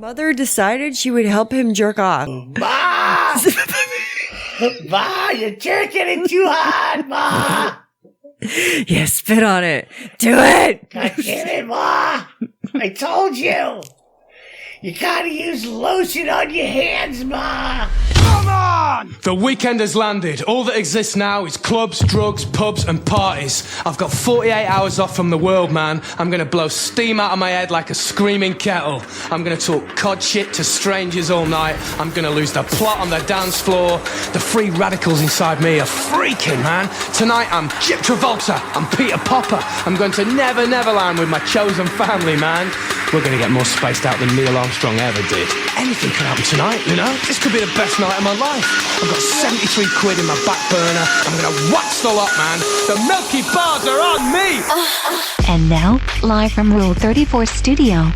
mother decided she would help him jerk off. Ma! Ma, you're jerking it too hard, Ma! Yeah, spit on it. Do it! God damn it, Ma! I told you! You gotta use lotion on your hands, Ma! Come on! The weekend has landed. All that exists now is clubs, drugs, pubs, and parties. I've got 48 hours off from the world, man. I'm gonna blow steam out of my head like a screaming kettle. I'm gonna talk cod shit to strangers all night. I'm gonna lose the plot on the dance floor. The free radicals inside me are freaking, man. Tonight I'm 𝓚𝓲𝓷𝓴𝓂. I'm Peter Popper. I'm going to Never Neverland with my chosen family, man. We're gonna get more spaced out than Neil Armstrong ever did. Anything can happen tonight, you know? This could be the best night of my life. I've got 73 quid in my back burner. I'm gonna wax the lot, man. The Milky Bars are on me! And now, live from Rule 34 Studio,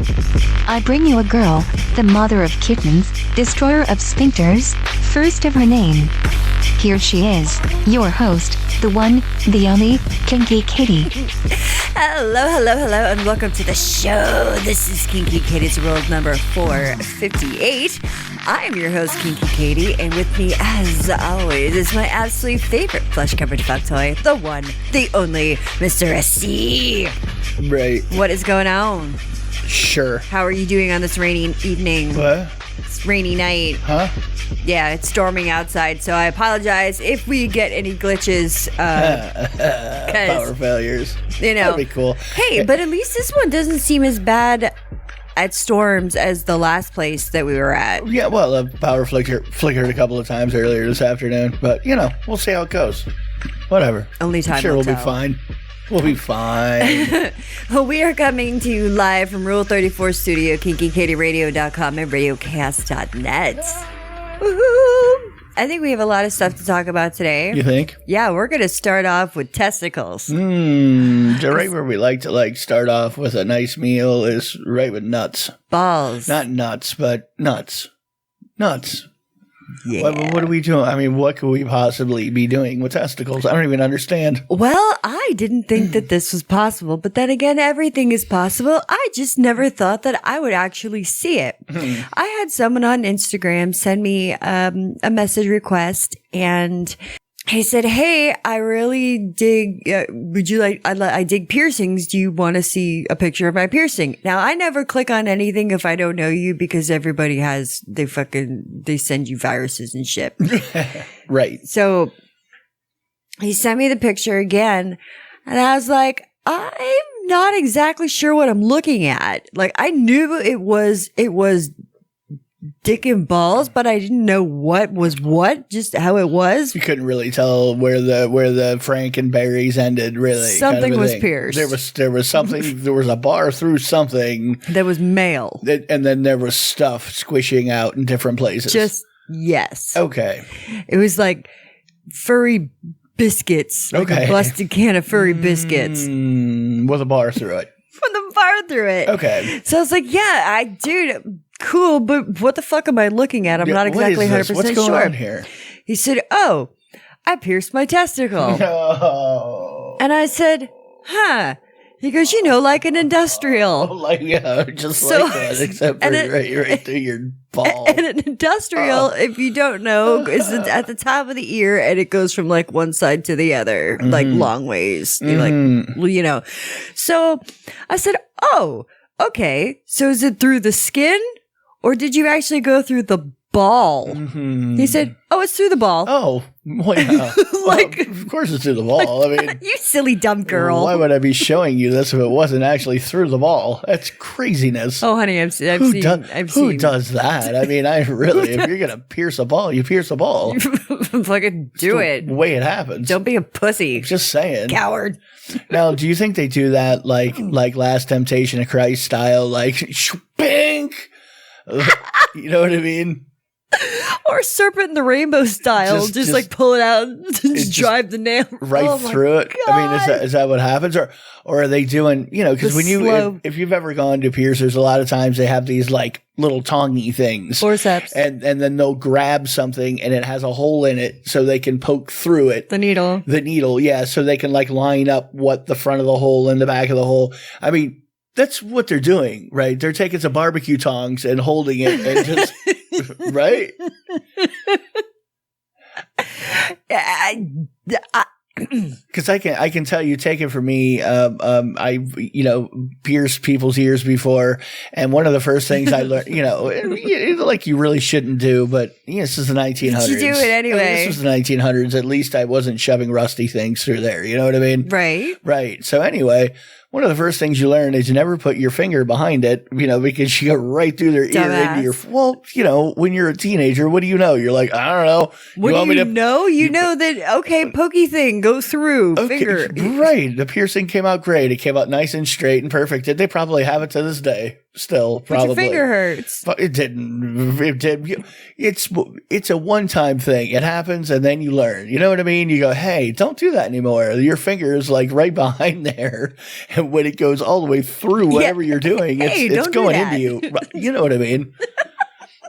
I bring you a girl, the mother of kittens, destroyer of sphincters, first of her name. Here she is, your host, the one, the only, Kinky Katie. Hello, hello, hello, and welcome to the show. This is Kinky Katie's World number 458. I'm your host, Kinky Katie, and with me, as always, is my absolute favorite plush-covered fuck toy, the one, the only, Mr. SC. Right. What is going on? Sure. How are you doing on this rainy evening? What? It's rainy night. Huh? Yeah, it's storming outside, so I apologize if we get any glitches. Power failures. You know. That'd be cool. Hey, but at least this one doesn't seem as bad at storms as the last place that we were at. Yeah, well, the power flickered a couple of times earlier this afternoon, but, you know, we'll see how it goes. Whatever. Only time I'm sure will we'll tell. be fine. We'll be fine. Well, we are coming to you live from Rule 34 Studio, KinkyKatieRadio.com, and RadioCast.net. Woohoo! I think we have a lot of stuff to talk about today. You think? Yeah, we're going to start off with testicles. Right where we like to start off with a nice meal is right with nuts. Balls. Not nuts, but nuts. Nuts. Yeah. What are we doing? I mean, what could we possibly be doing with testicles? I don't even understand. Well, I didn't think that this was possible, but then again, everything is possible. I just never thought that I would actually see it. I had someone on Instagram send me a message request, and he said, "Hey, I really dig, I dig piercings. Do you want to see a picture of my piercing?" Now, I never click on anything if I don't know you, because everybody they send you viruses and shit. Right. So he sent me the picture again, and I was like, I'm not exactly sure what I'm looking at. Like, I knew it was dick and balls, but I didn't know what was what, just how it was. You couldn't really tell where the Frankenberries ended, really. Something kind of was thing. pierced. There was something, there was a bar through something. That was male. And then there was stuff squishing out in different places. Yes. Okay. It was like furry biscuits. Like a busted can of furry biscuits. With a bar through it. With a bar through it. Okay. So I was like, yeah, dude, cool, but what the fuck am I looking at? I'm not exactly 100% sure. What's going on here? He said, "Oh, I pierced my testicle." No. And I said, "Huh." He goes, like an industrial. Just like that, except for right through your ball. And an industrial, if you don't know, is at the top of the ear, and it goes from like one side to the other, like long ways. So I said, "Oh, okay. So is it through the skin, or did you actually go through the ball?" He said, "Oh, it's through the ball." Oh, well, yeah. Of course it's through the ball. I mean, you silly dumb girl. Why would I be showing you this if it wasn't actually through the ball? That's craziness. Oh, honey, I've seen. Who does that? I mean, if you're gonna pierce a ball, you pierce a ball. Fucking do it. The way it happens. Don't be a pussy. Just saying, coward. Now, do you think they do that like Last Temptation of Christ style, like bink? You know what I mean? Or Serpent in the Rainbow style, just like pull it out and just drive the nail right through it. God. I mean, is that what happens, or are they doing? Because when if you've ever gone to piercers, a lot of times they have these like little tongy things, forceps, and then they'll grab something and it has a hole in it so they can poke through it. The needle, yeah, so they can like line up what the front of the hole and the back of the hole. I mean, That's what they're doing, right? They're taking some barbecue tongs and holding it and just, right? Because I can tell you, take it from me. I pierced people's ears before, and one of the first things I learned, like you really shouldn't do, but this is the 1900s. You do it anyway. This was the 1900s. At least I wasn't shoving rusty things through there. You know what I mean? Right. Right. So anyway, one of the first things you learn is you never put your finger behind it, because you go right through their ear into your. Well, when you're a teenager, what do you know? You're like, I don't know. What do you know? You know that pokey thing go through finger. Right. The piercing came out great. It came out nice and straight and perfect. Did they probably have it to this day? Still, probably. But your finger hurts. But it didn't. It did. It's a one-time thing. It happens, and then you learn. You know what I mean? You go, hey, don't do that anymore. Your finger is like right behind there, and when it goes all the way through whatever you're doing, it's going into you. You know what I mean?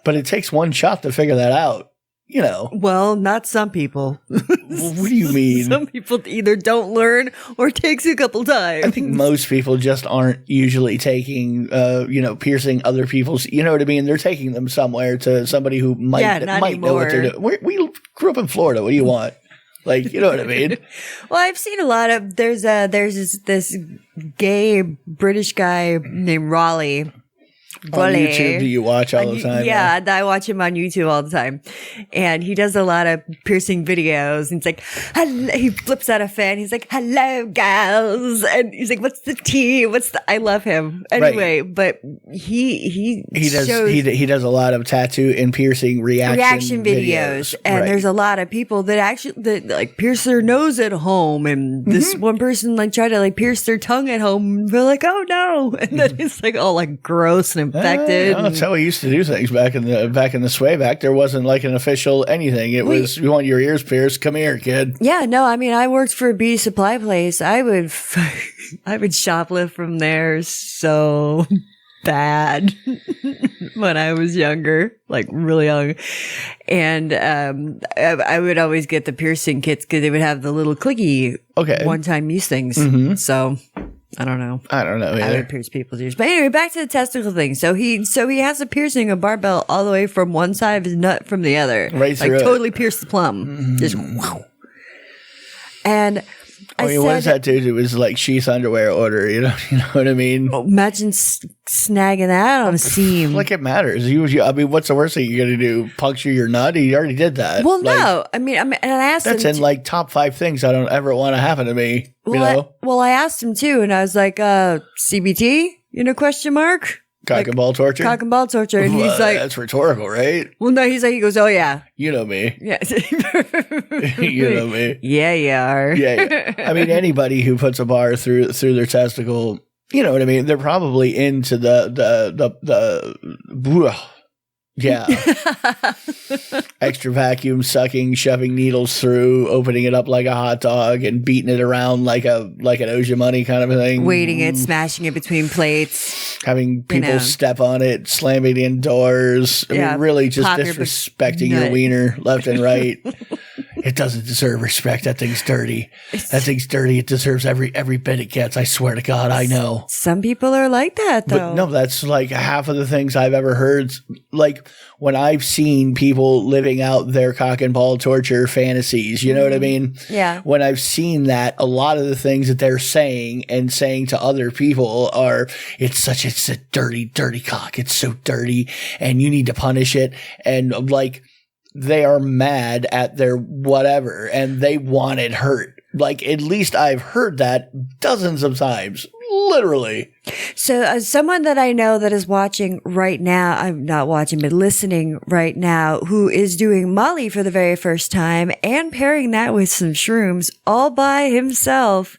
But it takes one shot to figure that out. Well, not some people. What do you mean? Some people either don't learn or it takes a couple times. I think most people just aren't usually taking, piercing other people's, you know what I mean? They're taking them somewhere to somebody who might know what they're doing. We grew up in Florida. What do you want? Like, you know what I mean? Well, I've seen a lot of, there's this gay British guy named Raleigh. On YouTube, do you watch all the time? Yeah, I watch him on YouTube all the time. And he does a lot of piercing videos. And it's like, he flips out a fan. He's like, hello, gals. And he's like, what's the tea? I love him. Anyway, right. But he does a lot of tattoo and piercing reaction videos. And there's a lot of people that pierce their nose at home. And this one person tried to pierce their tongue at home. And we're like, oh no. And then it's all gross and infected. That's how we used to do things back in the sway back. There wasn't an official anything. It was, you want your ears pierced? Come here, kid. Yeah, no, I mean, I worked for a beauty supply place. I would shoplift from there so bad when I was younger, really young. And I would always get the piercing kits because they would have the little clicky one-time use things. Mm-hmm. So I don't know. Either. I would pierce people's ears. But anyway, back to the testicle thing. So he has a piercing, a barbell, all the way from one side of his nut from the other. Right through totally pierced the plum. Mm-hmm. Just wow. And what does that do to his sheath underwear order? You know what I mean? Imagine snagging that on a seam. It matters. I mean, what's the worst thing you're going to do? Puncture your nut? He already did that. Well, no. I mean, and I asked that's him. That's in top 5 things I don't ever want to happen to me. Well, I asked him too, and I was like, CBT? Question mark? Cock and ball torture? Cock and ball torture. And he's like, that's rhetorical, right? Well, no, he goes, oh, yeah. You know me. Yeah. You know me. Yeah, you are. Yeah. I mean, anybody who puts a bar through their testicle, you know what I mean? They're probably into yeah. Extra vacuum sucking, shoving needles through, opening it up like a hot dog and beating it around like an owes you money kind of a thing. Weighting it, smashing it between plates. Having people step on it, slamming in doors. I mean, really just disrespecting your wiener left and right. It doesn't deserve respect. That thing's dirty. That thing's dirty. It deserves every bit it gets. I swear to God, I know. Some people are like that, though. But no, that's half of the things I've ever heard. When I've seen people living out their cock and ball torture fantasies, you know what I mean? Yeah. When I've seen that, a lot of the things that they're saying to other people are, it's a dirty, dirty cock. It's so dirty and you need to punish it. And they are mad at their whatever and they want it hurt. At least I've heard that dozens of times. Literally. So as someone that I know that is watching right now, I'm not watching, but listening right now, who is doing Molly for the very first time and pairing that with some shrooms all by himself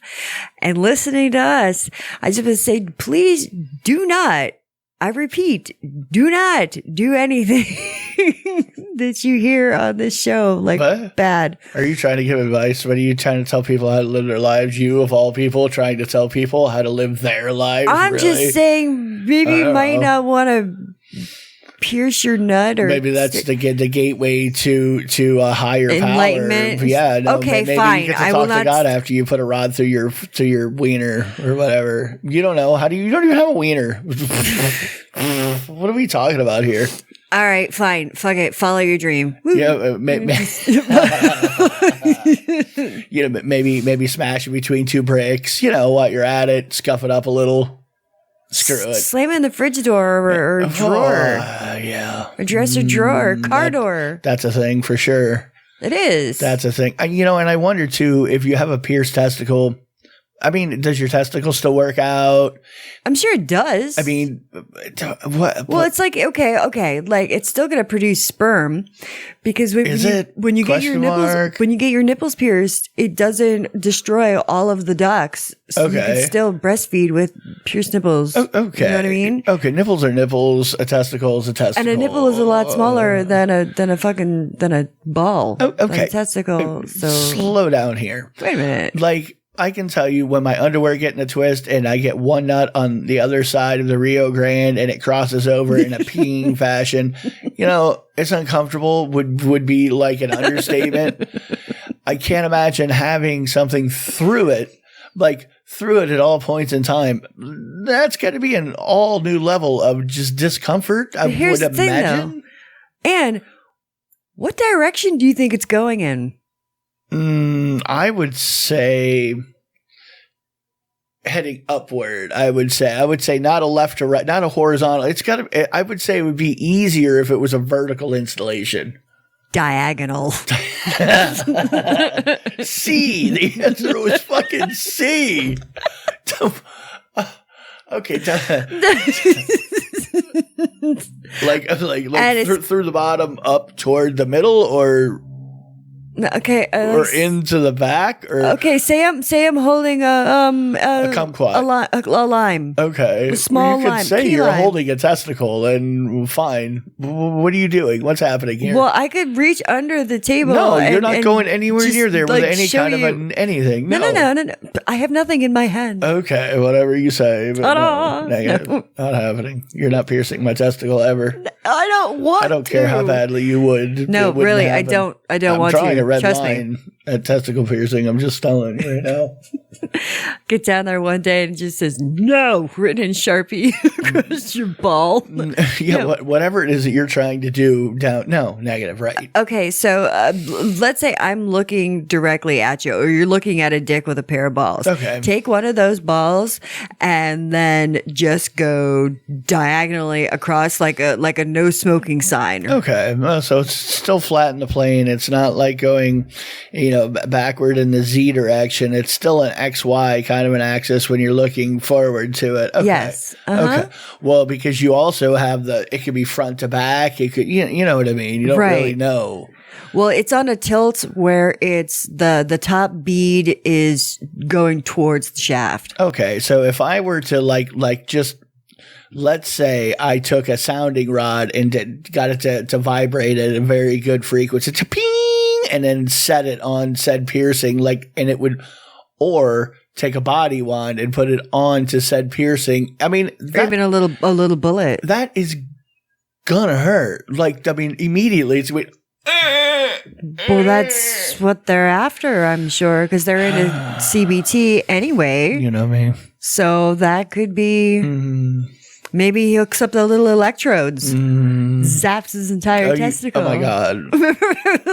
and listening to us, I just want to say, please do not, I repeat, do not do anything that you hear on this show bad. Are you trying to give advice? What are you trying to tell people how to live their lives? You, of all people, trying to tell people how to live their lives? I'm just saying maybe you might not want to pierce your nut, or maybe that's the gateway to a higher enlightenment. Power. Yeah. No, okay, maybe fine. you get to I talk will to not. God after you put a rod through your wiener or whatever. You don't know. You don't even have a wiener. What are we talking about here? All right, fine. Fuck it. Follow your dream. Woo. Yeah, maybe smash it between two bricks. While you're at it, scuff it up a little. Screw it. Slam it in the fridge door or drawer. Yeah. Or dresser drawer, car door. That's a thing for sure. It is. That's a thing. And I wonder too, if you have a pierced testicle, I mean, does your testicle still work out? I'm sure it does. I mean, what? Well, it's like, okay. Like, it's still going to produce sperm because when you get your nipples pierced, it doesn't destroy all of the ducts. So you can still breastfeed with pierced nipples. Okay. You know what I mean? Okay. Nipples are nipples. A testicle is a testicle. And a nipple is a lot smaller than a ball. Okay. Than a testicle. So slow down here. Wait a minute. Like, I can tell you when my underwear get in a twist and I get one nut on the other side of the Rio Grande and it crosses over in a peeing fashion, it's uncomfortable would be like an understatement. I can't imagine having something through it at all points in time. That's got to be an all new level of just discomfort. I would imagine. And what direction do you think it's going in? I would say heading upward. I would say not a left to right, not a horizontal. I would say it would be easier if it was a vertical installation. Diagonal. C. The answer was fucking C. Okay. Through the bottom up toward the middle, or or into the back, or say I'm holding a kumquat, a lime. Okay, a small you could lime. say key you're lime. holding a testicle, and fine. What are you doing? What's happening here? Well, I could reach under the table. No, you're not going anywhere near there with any kind of anything. No. I have nothing in my hand. Okay, whatever you say. But no, negative. No. Not happening. You're not piercing my testicle ever. I don't want. I don't care how badly you would. No, really, happen. I don't want to. I'm drawing a red line at testicle piercing. I'm just telling you right now. Get down there one day and it just says no written in Sharpie across your ball. Whatever it is that you're trying to do negative, right? Okay, so let's say I'm looking directly at you, or you're looking at a dick with a pair of balls. Okay. Take one of those balls and then just go diagonally across like a no smoking sign. Okay, so it's still flat in the plane. It's not like going, backward in the Z direction. It's still an XY kind of an axis when you're looking forward to it. Okay. Yes. Okay. Well, because you also have it could be front to back. It could, you know what I mean? You don't really know. Well, it's on a tilt where it's the top bead is going towards the shaft. Okay. So if I were to just, let's say I took a sounding rod and got it to vibrate at a very good frequency, to ping, and then set it on said piercing, and it would, or take a body wand and put it on to said piercing. I mean, even a little bullet. That is gonna hurt. Immediately it's wait. Well, that's what they're after, I'm sure, because they're in a CBT anyway. You know me. So that could be. Maybe he hooks up the little electrodes, zaps his entire testicle. Oh my God.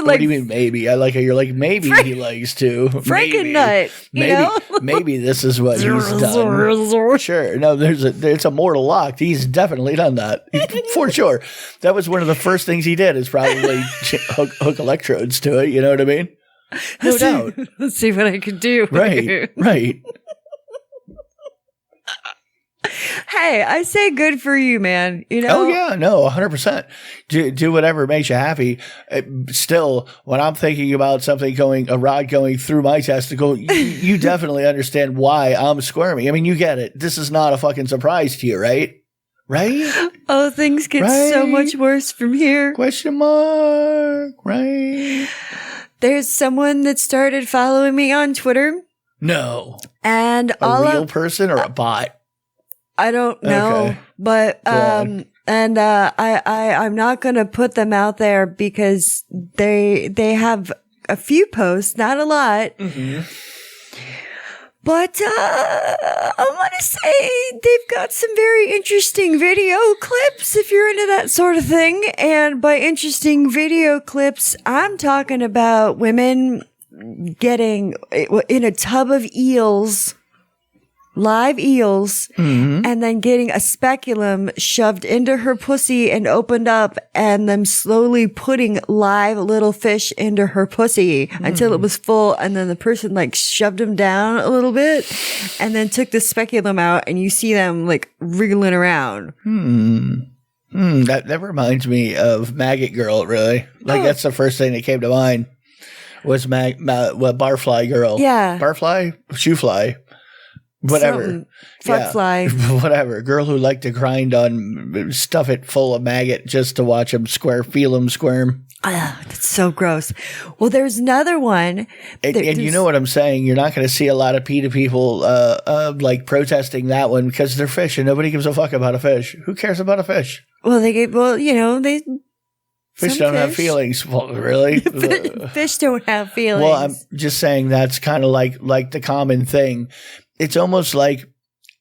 What do you mean maybe? I like how you're like, maybe he likes to. Franken-nut, maybe this is what he's done. Sure. No, it's a mortal lock. He's definitely done that. For sure. That was one of the first things he did, is probably hook electrodes to it. You know what I mean? No doubt. Let's see what I can do. Right. Hey, I say good for you, man. Oh yeah, no, 100%. Do whatever makes you happy. Still, when I'm thinking about a rod going through my testicle, you definitely understand why I'm squirming. I mean, you get it. This is not a fucking surprise to you, right? Right? Oh, things get so much worse from here. Question mark, right? There's someone that started following me on Twitter. No. And a real person or a bot? I don't know, Okay. but Go on. and I'm not gonna put them out there because they have a few posts, not a lot. Mm-hmm. But I want to say they've got some very interesting video clips if you're into that sort of thing. And by interesting video clips, I'm talking about women getting in a tub of eels, live eels, and then getting a speculum shoved into her pussy and opened up, and them slowly putting live little fish into her pussy until it was full, and then the person like shoved them down a little bit and then took the speculum out, and you see them like wriggling around. That reminds me of Maggot Girl, really. Like, that's the first thing that came to mind was Barfly Girl. Yeah. Barfly? Shoe fly. Whatever. Something. Fuck fly. Whatever. Girl who liked to grind on, stuff it full of maggot just to watch them feel them squirm. That's so gross. Well, there's another one. And you know what I'm saying? You're not going to see a lot of PETA people like protesting that one because they're fish and nobody gives a fuck about a fish. Who cares about a fish? Well, they Fish don't have feelings. Well, really? Fish don't have feelings. Well, I'm just saying that's kind of like the common thing. It's almost like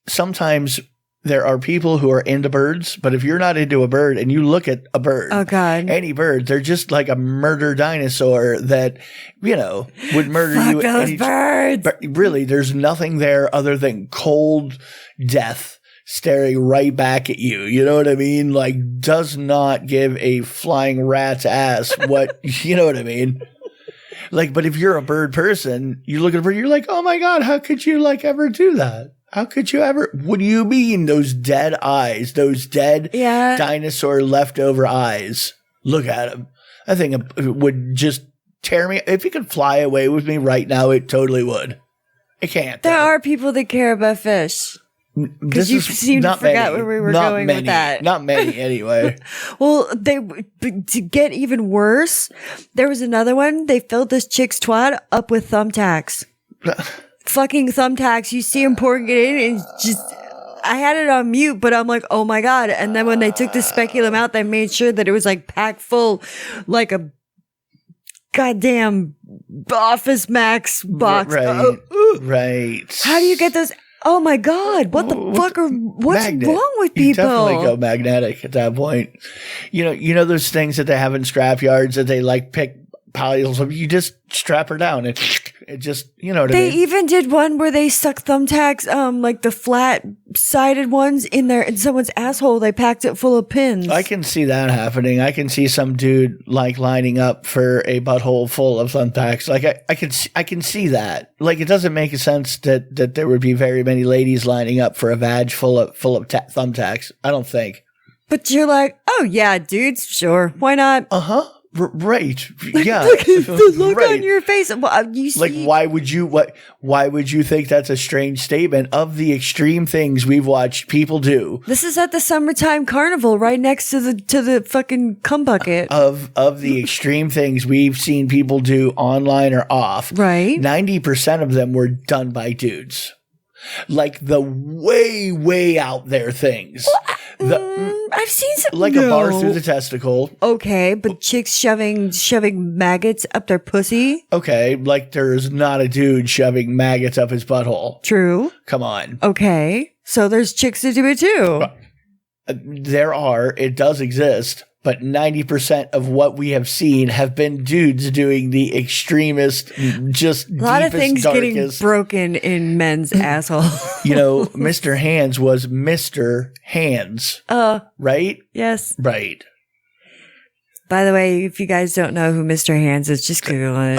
sometimes there are people who are into birds, but if you're not into a bird and you look at a bird, oh God, any bird, they're just like a murder dinosaur that, would murder fuck you. those birds. But really, there's nothing there other than cold death staring right back at you. You know what I mean? Like, does not give a flying rat's ass what, you know what I mean? Like, but if you're a bird person, you look at a bird, you're like, oh my God, how could you like ever do that? How could you ever? What do you mean? Those dead eyes, those dead dinosaur leftover eyes. Look at them. I think it would just tear me. If it could fly away with me right now, it totally would. It can't. There are people that care about fish. Because you seem to forget where we were going with that. Not many, anyway. Well, to get even worse, there was another one. They filled this chick's twat up with thumbtacks. Fucking thumbtacks. You see him pouring it in, and just, I had it on mute, but I'm like, oh my God. And then when they took the speculum out, they made sure that it was like packed full, like a goddamn Office Max box. Right. Right. How do you get those? Oh my God! What's wrong with people? You definitely go magnetic at that point. You know those things that they have in scrap yards that they like pick piles of. You just strap her down and it just, you know what I mean. They even did one where they stuck thumbtacks, like the flat sided ones in someone's asshole. They packed it full of pins. I can see that happening. I can see some dude like lining up for a butthole full of thumbtacks. Like I can see that. Like, it doesn't make sense that there would be very many ladies lining up for a vag full of thumbtacks. I don't think. But you're like, oh yeah, dudes, sure, why not? Right. Yeah. Look at the look on your face. Well, you see, like, why would you think that's a strange statement? Of the extreme things we've watched people do, this is at the summertime carnival right next to the fucking cum bucket. Of the extreme things we've seen people do online or off, right? 90% of them were done by dudes. Like the way out there things. I've seen some like a bar through the testicle. Okay, but chicks shoving maggots up their pussy. Okay, like there's not a dude shoving maggots up his butthole. True. Come on. Okay, so there's chicks that do it too. It does exist, but 90% of what we have seen have been dudes doing the extremest, just a lot of things darkest. Getting broken in men's asshole. Mr. Hands was Mr. Hands. Right? Yes. Right. By the way, if you guys don't know who Mr. Hands is, just Google it.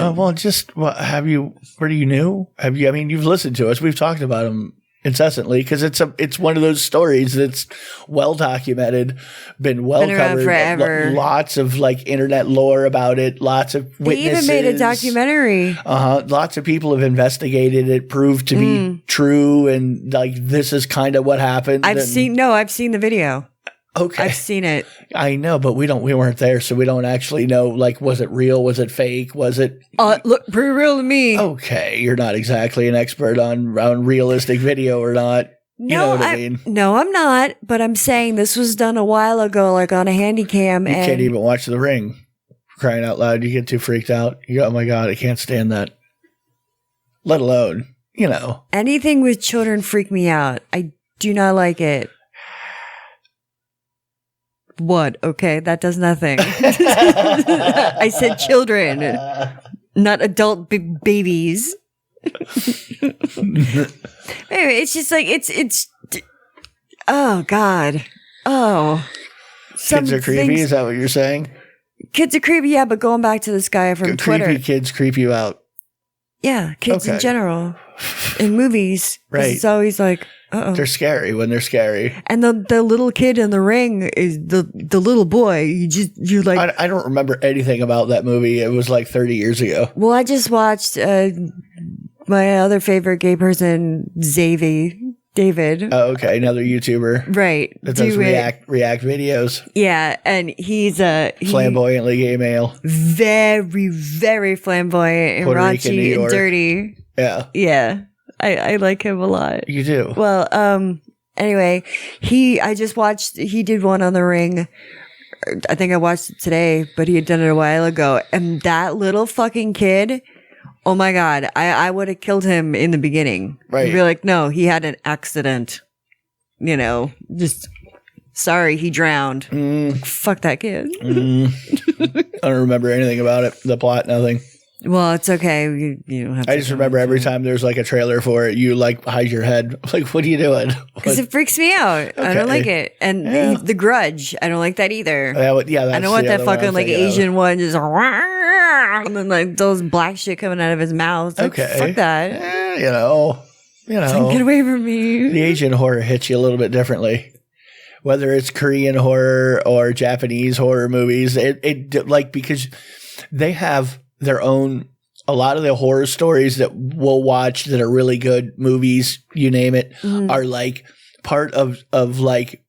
Where do you know? You've listened to us. We've talked about him incessantly because it's one of those stories that's well documented, been covered forever. Lots of like internet lore about it, lots of witnesses. They even made a documentary. Lots of people have investigated it, proved to be true, and like this is kind of what happened. I've seen the video. Okay. I've seen it. I know, but we weren't there, so we don't actually know, like, was it real? Was it fake? Was it? Looked pretty real to me. Okay. You're not exactly an expert on realistic video or not. You know what I mean? No, I'm not. But I'm saying this was done a while ago, like on a handy cam. You can't even watch The Ring. Crying out loud, you get too freaked out. You go, oh my God, I can't stand that. Let alone, anything with children freak me out. I do not like it. What? Okay, that does nothing. I said children, not adult babies. Anyway, it's just like it's. Oh God. Oh. Kids are creepy. Is that what you're saying? Kids are creepy, yeah. But going back to this guy from Twitter, creepy kids creep you out. Yeah, kids in general, in movies, right? It's always like, they're scary when they're scary. And the little kid in the ring is the little boy. You like. I don't remember anything about that movie. It was like 30 years ago. Well, I just watched my other favorite gay person, David. Oh, okay, another YouTuber, right? That does react videos. Yeah, and he's flamboyantly gay male, very very flamboyant and Puerto Rican, raunchy and dirty. Yeah. I like him a lot. You do? Well, anyway, I just watched, he did one on the Ring. I think I watched it today, but he had done it a while ago. And that little fucking kid, oh my God, I would have killed him in the beginning. Right. You'd be like, no, he had an accident. Just sorry, he drowned. Like, fuck that kid. I don't remember anything about it. The plot, nothing. Well, it's okay. You don't have to. I just remember every time there's like a trailer for it, you like hide your head. Like, what are you doing? Because it freaks me out. Okay. I don't like it. And the Grudge, I don't like that either. That's I don't want that fucking like Asian one just and then like those black shit coming out of his mouth. Like, okay, fuck that. Like, get away from me. The Asian horror hits you a little bit differently. Whether it's Korean horror or Japanese horror movies, it like because they have their own, a lot of the horror stories that we'll watch that are really good movies, you name it, are like part of like,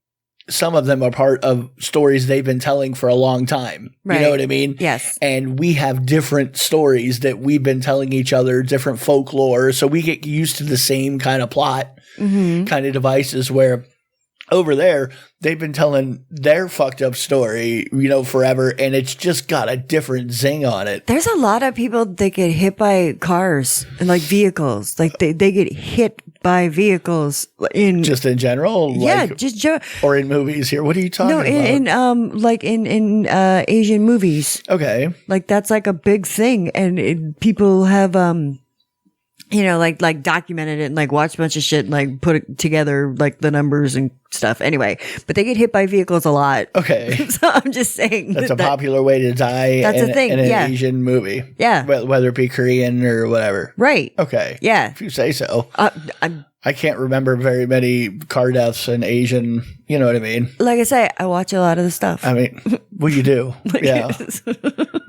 some of them are part of stories they've been telling for a long time. Right. You know what I mean? Yes. And we have different stories that we've been telling each other, different folklore. So we get used to the same kind of plot, kind of devices where over there, they've been telling their fucked up story, forever, and it's just got a different zing on it. There's a lot of people that get hit by cars and like vehicles. Like they get hit by vehicles in general. Yeah, like, just or in movies here. What are you talking about? in Asian movies. Okay, like that's like a big thing, and people have like documented it and like watched a bunch of shit and like put it together, like the numbers and stuff. Anyway, but they get hit by vehicles a lot. Okay. So I'm just saying. That's a popular way to die. That's a thing. In an Asian movie. Yeah. Whether it be Korean or whatever. Right. Okay. Yeah. If you say so. I can't remember very many car deaths in Asian, you know what I mean? Like I say, I watch a lot of the stuff. I mean, well, you do. Yeah.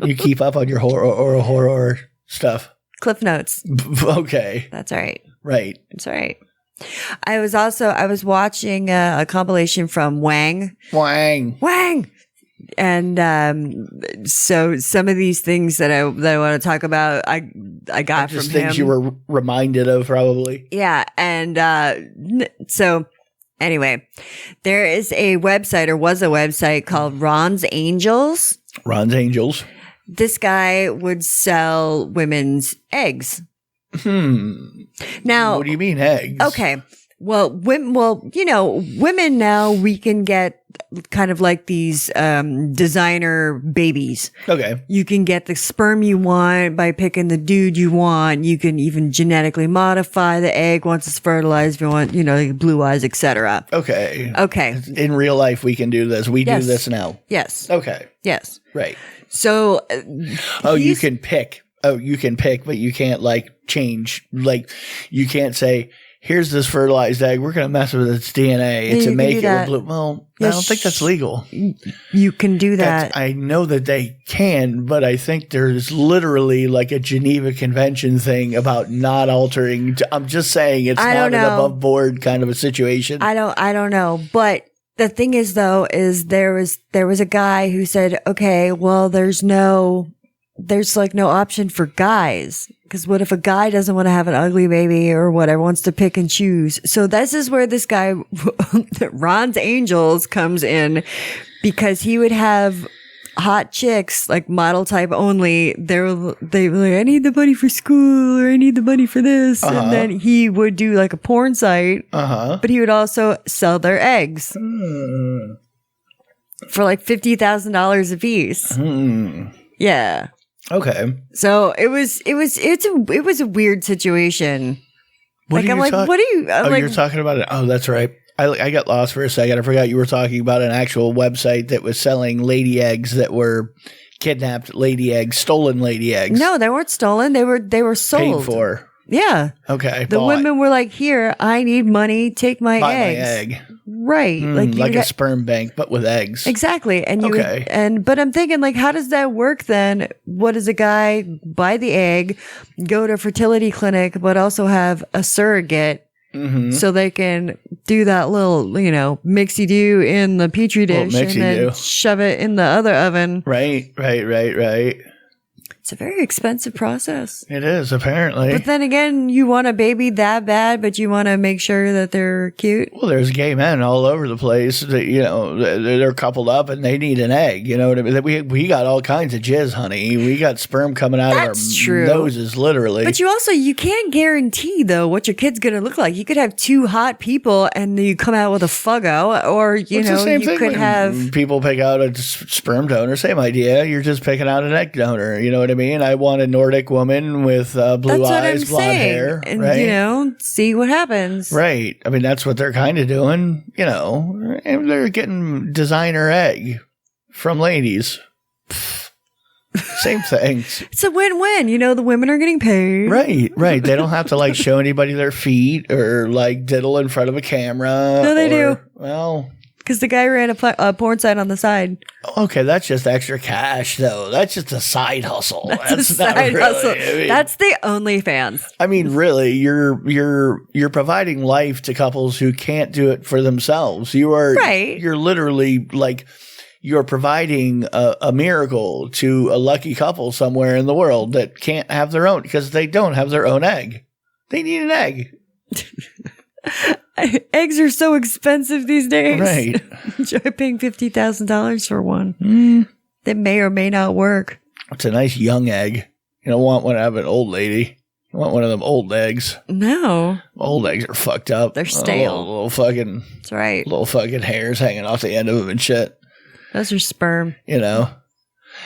You keep up on your horror stuff. Cliff Notes. Okay. That's all right. Right. It's all right. I was watching a compilation from Wang. And so some of these things that I want to talk about, I got from him. Things you were reminded of, probably. Yeah. And so anyway, there is a website, or was a website, called Ron's Angels. Ron's Angels. This guy would sell women's eggs. Now, what do you mean eggs? Okay. Well, women now, we can get kind of like these designer babies. Okay. You can get the sperm you want by picking the dude you want. You can even genetically modify the egg once it's fertilized if you want, like blue eyes, etc. Okay. Okay. In real life, we can do this. We do this now. Yes. Okay. Yes. Right. So, you can pick. You can pick, but you can't like change. Like you can't say, "Here's this fertilized egg. We're going to mess with its DNA to make it blue." Well, I don't think that's legal. You can do that. I know that they can, but I think there's literally like a Geneva Convention thing about not altering. I'm just saying it's not an above board kind of a situation. I don't know, but. The thing is, though, is there was a guy who said, okay, well, there's no there's like no option for guys. Because what if a guy doesn't want to have an ugly baby or whatever, wants to pick and choose? So this is where this guy, Ron's Angels, comes in, because he would have hot chicks, like model type only. They were like, I need the money for school, or I need the money for this. And then he would do like a porn site, but he would also sell their eggs for like $50,000 a piece. Yeah. Okay. So it was a weird situation. What like, I'm like, what are you? You're talking about it. Oh, that's right. I got lost for a second. I forgot you were talking about an actual website that was selling lady eggs that were kidnapped lady eggs, stolen lady eggs. No, they weren't stolen. They were sold. Paid for. Yeah. Okay. The women were like, here, I need money. Take my Buy eggs. my egg. Right. Like a sperm bank, but with eggs. Exactly. And you but I'm thinking, like, how does that work then? What does a guy buy the egg, go to a fertility clinic, but also have a surrogate so they can do that little, mixy-do in the petri dish and then shove it in the other oven. Right. It's a very expensive process. It is, apparently. But then again, you want a baby that bad, but you want to make sure that they're cute. Well, there's gay men all over the place that, they're coupled up and they need an egg. You know what I mean? We got all kinds of jizz, honey. We got sperm coming out of our noses, literally. But you can't guarantee, though, what your kid's going to look like. You could have two hot people and you come out with a fuggo, or, you could have people pick out a sperm donor. Same idea. You're just picking out an egg donor. You know what I mean? I want a Nordic woman with blue eyes, blonde hair, and, right? See what happens. Right. I mean, that's what they're kind of doing, and they're getting designer egg from ladies. Same thing. It's a win-win. The women are getting paid. Right. They don't have to show anybody their feet or diddle in front of a camera. No, they do. Well, because the guy ran a porn site on the side. Okay, that's just extra cash, though. That's just a side hustle. That's a side hustle. That's the OnlyFans. I mean, really, you're providing life to couples who can't do it for themselves. You're literally you're providing a miracle to a lucky couple somewhere in the world that can't have their own, because they don't have their own egg. They need an egg. Eggs are so expensive these days. Right. Enjoy paying $50,000 for one. That may or may not work. It's a nice young egg. You don't want one to have an old lady. You want one of them old eggs. No. Old eggs are fucked up. They're stale. Little fucking. That's right. Little fucking hairs hanging off the end of them and shit. Those are sperm.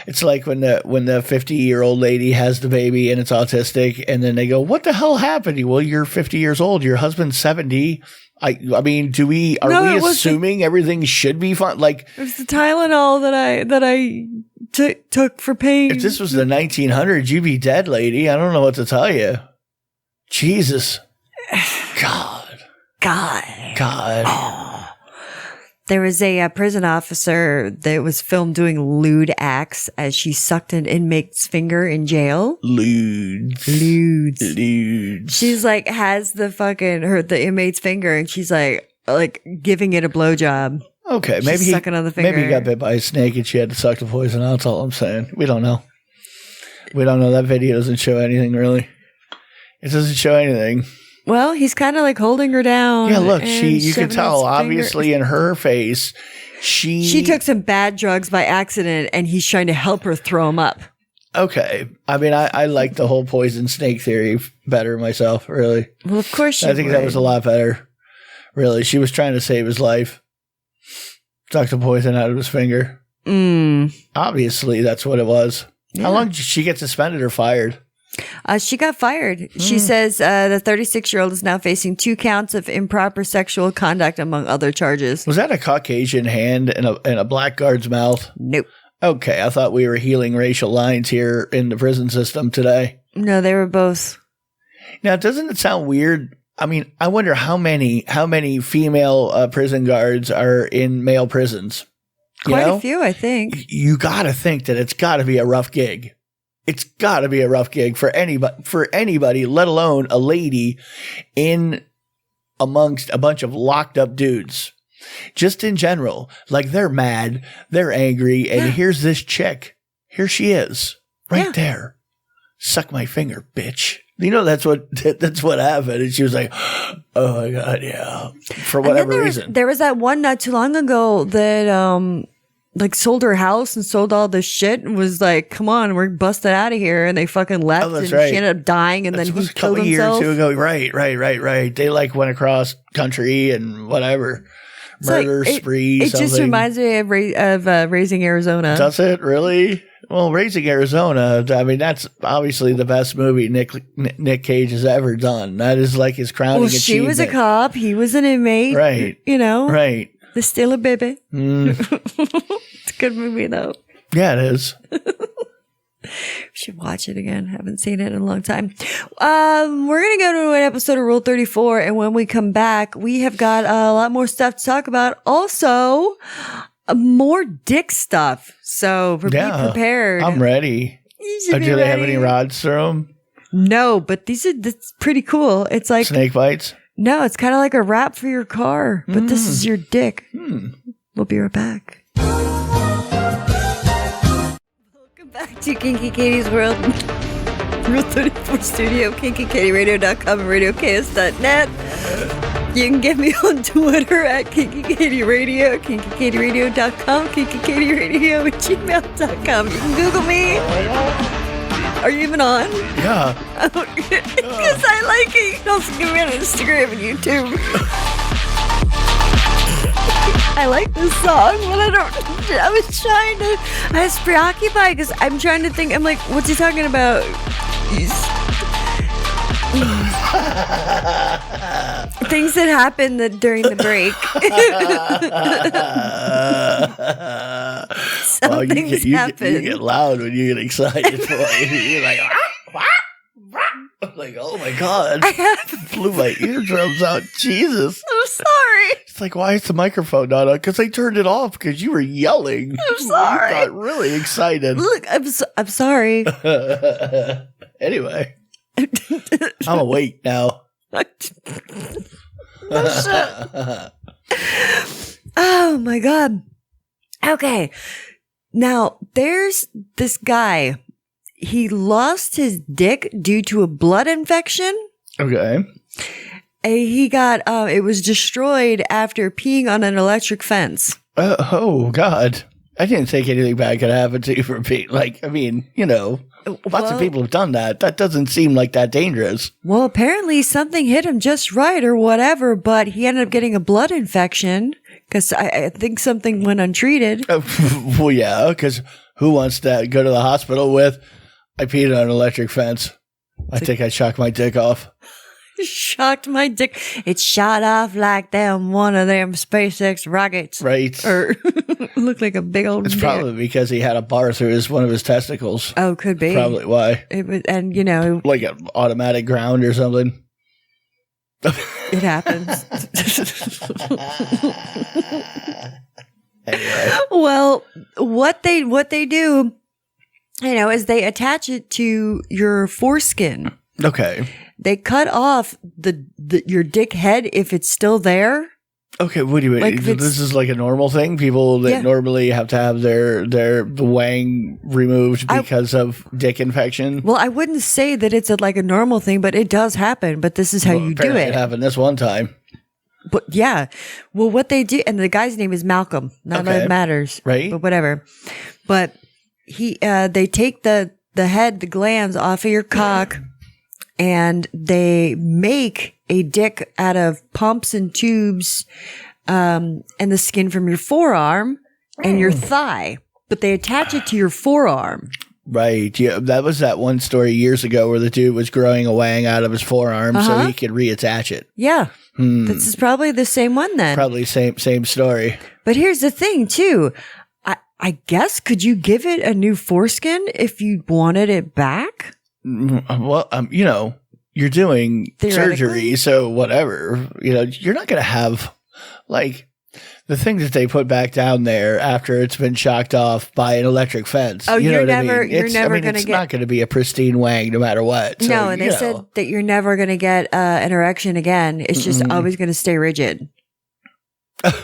It's like when the 50-year-old lady has the baby and it's autistic, and then they go, "What the hell happened?" Well, you're 50 years old. Your husband's 70. I mean, are we assuming everything should be fine? It was the Tylenol that I took for pain. If this was the 1900s, you'd be dead, lady. I don't know what to tell you. Jesus. God. Oh. There was a prison officer that was filmed doing lewd acts as she sucked an inmate's finger in jail. Lewd. She's has the inmate's finger, and she's like giving it a blowjob. Okay, maybe sucking on the finger. Maybe he got bit by a snake and she had to suck the poison out. That's all I'm saying. We don't know. That video doesn't show anything, really. It doesn't show anything. Well, he's kind of holding her down. Yeah, look, you can tell obviously in her face, she took some bad drugs by accident, and he's trying to help her throw them up. Okay. I mean, I like the whole poison snake theory better myself, really. Well, of course I think that was a lot better. Really. She was trying to save his life. Sucked the poison out of his finger. Obviously, that's what it was. Yeah. How long did she get suspended or fired? She got fired. She says the 36-year-old is now facing 2 counts of improper sexual conduct, among other charges. Was that a Caucasian hand in a black guard's mouth? Nope. Okay, I thought we were healing racial lines here in the prison system today. No, they were both. Now, doesn't it sound weird? I mean, I wonder how many female prison guards are in male prisons. Quite a few, I think. You got to think that it's got to be a rough gig. It's got to be a rough gig for anybody, let alone a lady in amongst a bunch of locked up dudes. Just in general, they're mad, they're angry, and here's this chick. Here she is. right there. Suck my finger, bitch. You know, that's what happened. And she was like, oh my God, yeah. For whatever reason. There was that one not too long ago that, like sold her house and sold all this shit and was like, come on, we're busted out of here. And they fucking left and she ended up dying and then he killed himself. A couple years ago. Right. They like went across country and whatever. Murder spree. It just reminds me of Raising Arizona. Does it really? Well, Raising Arizona, I mean, that's obviously the best movie Nick Cage has ever done. That is like his crowning achievement. She was a cop. He was an inmate. Right. You know? Right. The Still a Baby. It's a good movie, though. Yeah, it is. We should watch it again. Haven't seen it in a long time. We're going to go to an episode of Rule 34. And when we come back, we have got a lot more stuff to talk about. Also, more dick stuff. So be prepared. I'm ready. Do they have any rods through them? No, but that's pretty cool. It's like snake bites. No, it's kind of like a wrap for your car, but this is your dick. We'll be right back. Welcome back to Kinky Katie's World. Rule 34 Studio, KinkyKatieRadio.com and RadioKS.net. You can get me on Twitter at KinkyKatieRadio, KinkyKatieRadio.com, KinkyKatieRadio@gmail.com. You can Google me. Are you even on? Yeah. Because I like it. You can also get me on Instagram and YouTube. I like this song, but I was preoccupied because I'm trying to think. I'm like, what's he talking about? Things that happened during the break. You get loud when you get excited. You're like, I'm like, oh my God. Blew my eardrums out. Jesus. I'm sorry. It's like, why is the microphone not on? Because I turned it off because you were yelling. I'm sorry. You got really excited. Look, I'm sorry. Anyway. I'm awake now. Oh my God. Okay. Now, there's this guy. He lost his dick due to a blood infection. Okay. He got, it was destroyed after peeing on an electric fence. Oh, God. I didn't think anything bad could happen to you for peeing. Like, I mean, you know. Lots of people have done that. That doesn't seem like that dangerous. Well, apparently something hit him just right or whatever, but he ended up getting a blood infection because I think something went untreated. Well, yeah, because who wants to go to the hospital with, I peed on an electric fence. I think I shocked my dick off. Shocked my dick. It shot off like one of them SpaceX rockets. Right. Or looked like a big old It's dick. probably because he had a bar through one of his testicles. Oh, could be. Probably why. It was, and you know. Like an automatic ground or something. It happens. Anyway. Well, what they do, you know, is they attach it to your foreskin. Okay. They cut off your dick head if it's still there. Okay, what do you mean? Like this is like a normal thing? People that normally have to have the wang removed because of dick infection? Well, I wouldn't say that it's like a normal thing, but it does happen. But this is how you do it. It happened this one time. But yeah. Well, what they do, and the guy's name is Malcolm. Not that it matters. Right. But whatever. But they take the head, the glands off of your cock, and they make a dick out of pumps and tubes, and the skin from your forearm and your thigh. But they attach it to your forearm. Right. Yeah. That was that one story years ago where the dude was growing a wang out of his forearm so he could reattach it. Yeah. This is probably the same one then. Probably same story. But here's the thing too. I guess, could you give it a new foreskin if you wanted it back? Well, you know, you're doing surgery, so whatever. You know, you're not going to have, like, the thing that they put back down there after it's been shocked off by an electric fence. Oh, you know you're what I mean? You're never going to It's get. not going to be a pristine wang no matter what. So, no, and they said that you're never going to get an erection again. It's just always going to stay rigid.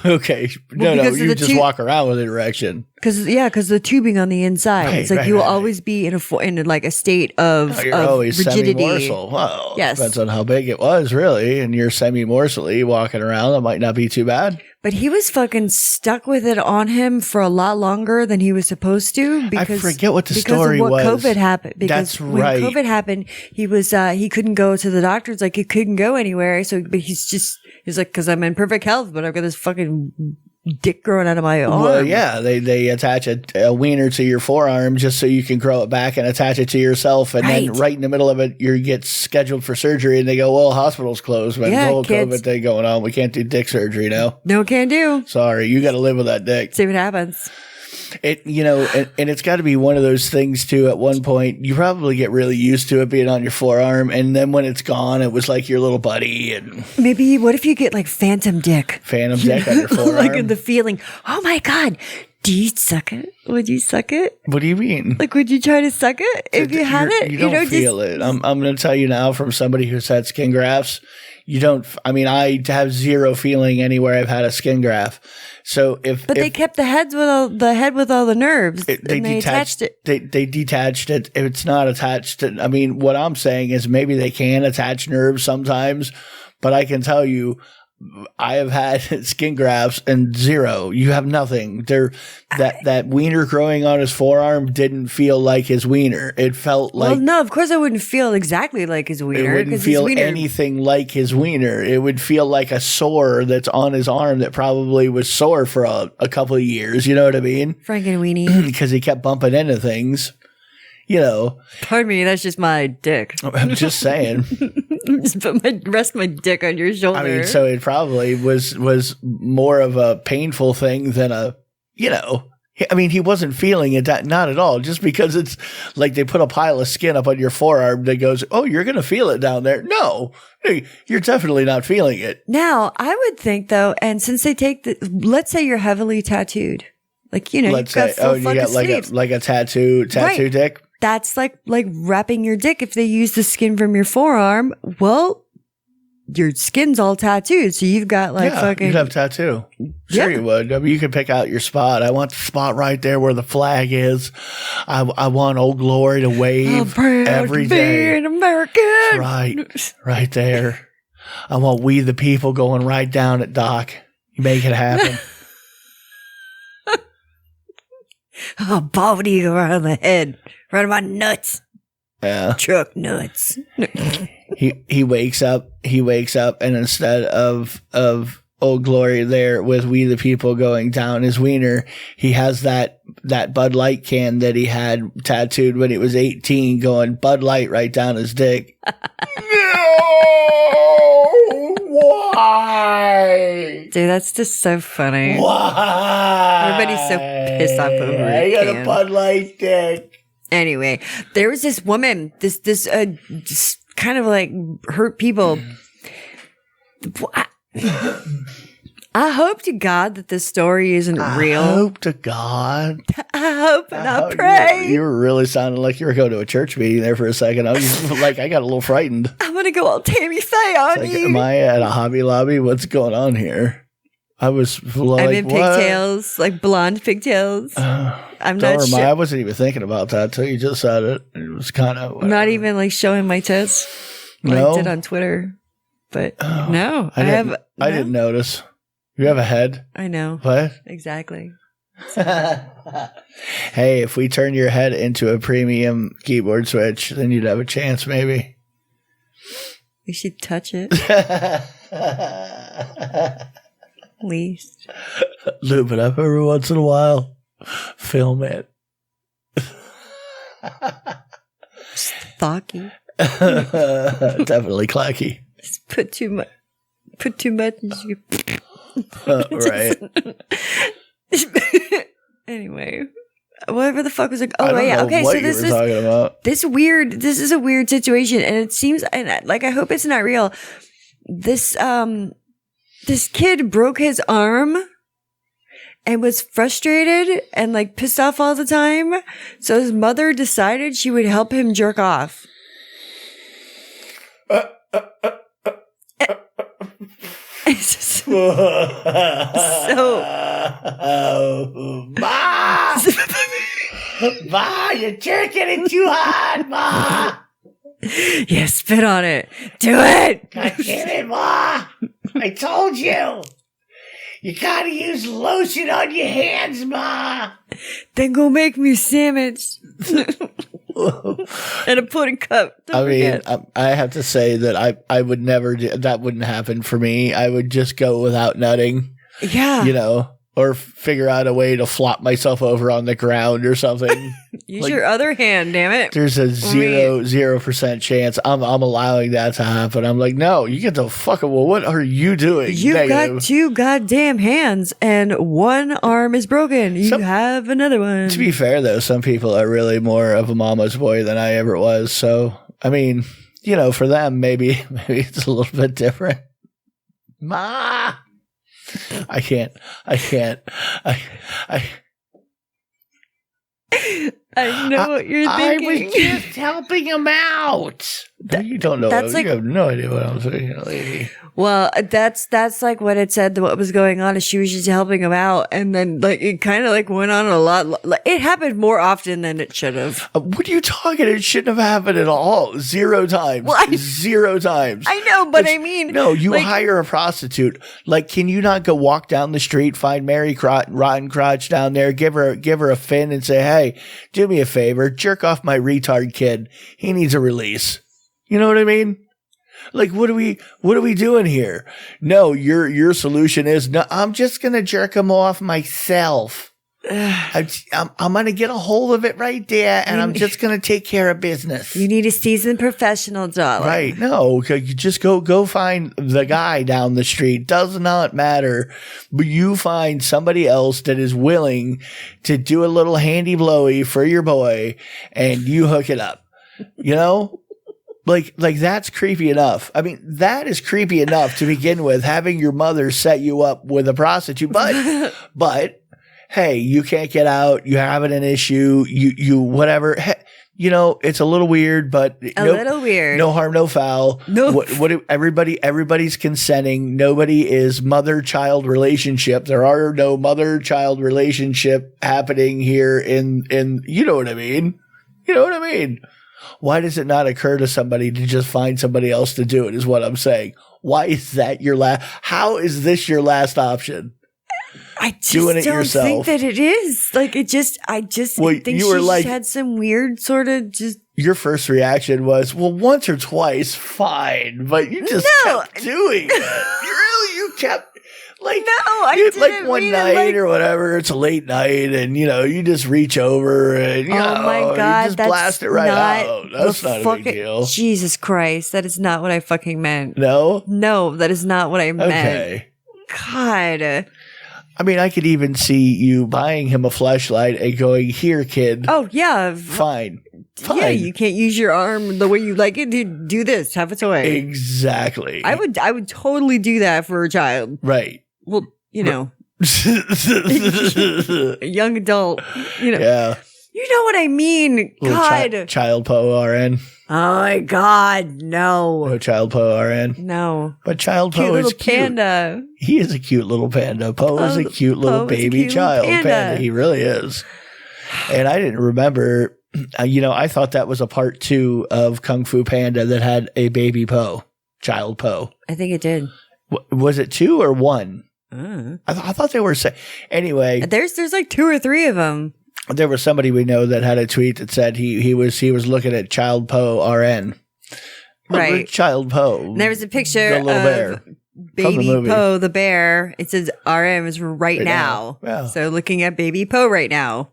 Okay. No, because of you the just walk around with an erection. Because the tubing on the inside. Right, it's like you will always be in like a state of, You're always rigidity. semi-morsel. Well, Yes. depends on how big it was, really. And you're semi-morsely walking around. That might not be too bad. But he was fucking stuck with it on him for a lot longer than he was supposed to. Because, I forget what the because story of what was. COVID happened. Because That's when right. COVID happened, he was he couldn't go to the doctors. Like he couldn't go anywhere. So, but he's like, because I'm in perfect health, but I've got this fucking dick growing out of my arm. Well, yeah, they attach a wiener to your forearm just so you can grow it back and attach it to yourself, and then right in the middle of it, you get scheduled for surgery, and they go, "Well, hospital's closed, but the whole COVID thing going on, we can't do dick surgery now." No, can do. Sorry, you got to live with that dick. See what happens. It, and it's got to be one of those things too. At one point, you probably get really used to it being on your forearm, and then when it's gone, it was like your little buddy. And maybe what if you get like phantom dick on your forearm, like in the feeling? Oh my god, do you suck it? Would you suck it? What do you mean? Like, would you try to suck it if you had it? You don't feel it. I'm going to tell you now from somebody who's had skin grafts. You don't. I mean, I have zero feeling anywhere I've had a skin graft. So they kept the head with all the nerves. They detached it. They detached it. If it's not attached to, I mean, what I'm saying is maybe they can attach nerves sometimes, but I can tell you, I have had skin grafts and zero. You have nothing. That wiener growing on his forearm didn't feel like his wiener. It felt like. Well, no, of course I wouldn't feel exactly like his wiener. It wouldn't feel anything like his wiener. It would feel like a sore that's on his arm that probably was sore for a couple of years. You know what I mean? Frankenweenie. Because he kept bumping into things. Pardon me, that's just my dick. I'm just saying. Just rest my dick on your shoulder. I mean, so it probably was more of a painful thing than I mean, he wasn't feeling it, not at all. Just because it's like they put a pile of skin up on your forearm that goes, "Oh, you're going to feel it down there." No, you're definitely not feeling it. Now, I would think though, and since they take let's say you're heavily tattooed, like you've got full you got like a tattoo right. Dick. That's like wrapping your dick. If they use the skin from your forearm, well, your skin's all tattooed, so you've got fucking. You'd have tattoo. Sure, you would. I mean, you could pick out your spot. I want the spot right there where the flag is. I want Old Glory to wave every day. Being American, right there. I want We the People going right down at Doc. You make it happen. Oh, bald eagle right on the head. Right on my nuts. Yeah. Truck nuts. He wakes up, and instead of Old Glory there with We the People going down his wiener, he has that Bud Light can that he had tattooed when he was 18 going Bud Light right down his dick. No! Why? Dude, that's just so funny. Why? Everybody's so pissed off over it. I got a Bud Light dick. Anyway, there was this woman, this just kind of like hurt people. I hope to God that this story isn't real. I hope to God. I hope and I pray. You were really sounding like you were going to a church meeting there for a second. I was like, I got a little frightened. I'm going to go all Tammy Faye on you. Am I at a Hobby Lobby? What's going on here? I was like, I'm in pigtails, like blonde pigtails. I'm not sure. I wasn't even thinking about that until you just said it. It was kind of. I'm not even like showing my tits. No. I did on Twitter. But no, I didn't notice. You have a head? I know. What? Exactly. Hey, if we turn your head into a premium keyboard switch, then you'd have a chance, maybe. We should touch it. At least. Lube it up every once in a while. Film it. Stocky. Definitely clacky. Just put too much. Right. Anyway, whatever the fuck was it? Oh, yeah. Okay, so this is a weird situation, and it seems, and I hope it's not real. This kid broke his arm and was frustrated and pissed off all the time. So his mother decided she would help him jerk off. So, Ma! Ma, you're jerking it too hard, Ma! yeah, spit on it. Do it. God damn it, Ma! I told you! You gotta use lotion on your hands, Ma! Then go make me a sandwich. And a pudding cup. I have to say that I would never do that. Wouldn't happen for me. I would just go without nutting. Yeah. You know, or figure out a way to flop myself over on the ground or something. Use your other hand, damn it. There's a 0% chance I'm allowing that to happen. I'm like, no, you get the fuck. Well, what are you doing? You've got 2 goddamn hands and 1 arm is broken. You have another one. To be fair, though, some people are really more of a mama's boy than I ever was. So, I mean, you know, for them, maybe it's a little bit different. Ma! I can't. I know what you're thinking. I was just helping him out. You don't know. That's you have no idea what I'm saying, lady. Well, that's like what it said. What was going on is she was just helping him out, and then like it kind of like went on a lot. Like, it happened more often than it should have. What are you talking? It shouldn't have happened at all. 0 times. Well, 0 times. I know, but I mean, no. You like, hire a prostitute. Like, can you not go walk down the street, find Mary Rotten Crotch down there, give her a fin, and say, "Hey, do me a favor, jerk off my retard kid. He needs a release." You know what I mean? Like, what are we doing here? No, your solution is, no, I'm just going to jerk him off myself. I'm going to get a hold of it right there, and I'm just going to take care of business. You need a seasoned professional, darling. Right. No, you just go find the guy down the street. Does not matter. But you find somebody else that is willing to do a little handy blowy for your boy, and you hook it up. You know? Like that's creepy enough. I mean, that is creepy enough to begin with, having your mother set you up with a prostitute. But hey, you can't get out. You're having an issue. You whatever. Hey, you know, it's a little weird, but little weird. No harm, no foul. No. What everybody's consenting. Nobody is mother-child relationship. There are no mother-child relationship happening here in you know what I mean? You know what I mean? Why does it not occur to somebody to just find somebody else to do it, is what I'm saying. Why is that your last? How is this your last option? I just don't think that it is. Like, I just think she had some weird sort of just. Your first reaction was, well, once or twice, fine, but you just kept doing it. You kept. Like, no, I didn't. Like one night or whatever, it's a late night, and you just reach over and my God, you just blast it right out. That's not a big deal. Jesus Christ, that is not what I fucking meant. No, that is not what I meant. Okay, God. I mean, I could even see you buying him a fleshlight and going, "Here, kid." Oh yeah, fine. Yeah, you can't use your arm the way you like it. Do this. Have its way. Exactly. I would totally do that for a child. Right. Well, a young adult. Yeah. You know what I mean? God. Child Po RN. Oh my God, no. No Child Po RN. No. But Child Po is cute. Panda. He is a cute little panda. Po is a cute little baby child panda. He really is. And I didn't remember, I thought that was a part 2 of Kung Fu Panda that had a baby Po, Child Po. I think it did. Was it 2 or 1? I thought they were anyway. There's like 2 or 3 of them. There was somebody we know that had a tweet that said he was looking at Child Po RN. Right. Child Po. And there was a picture the little bear. Baby Po the bear. It says RM is right now. Yeah. So looking at Baby Po right now.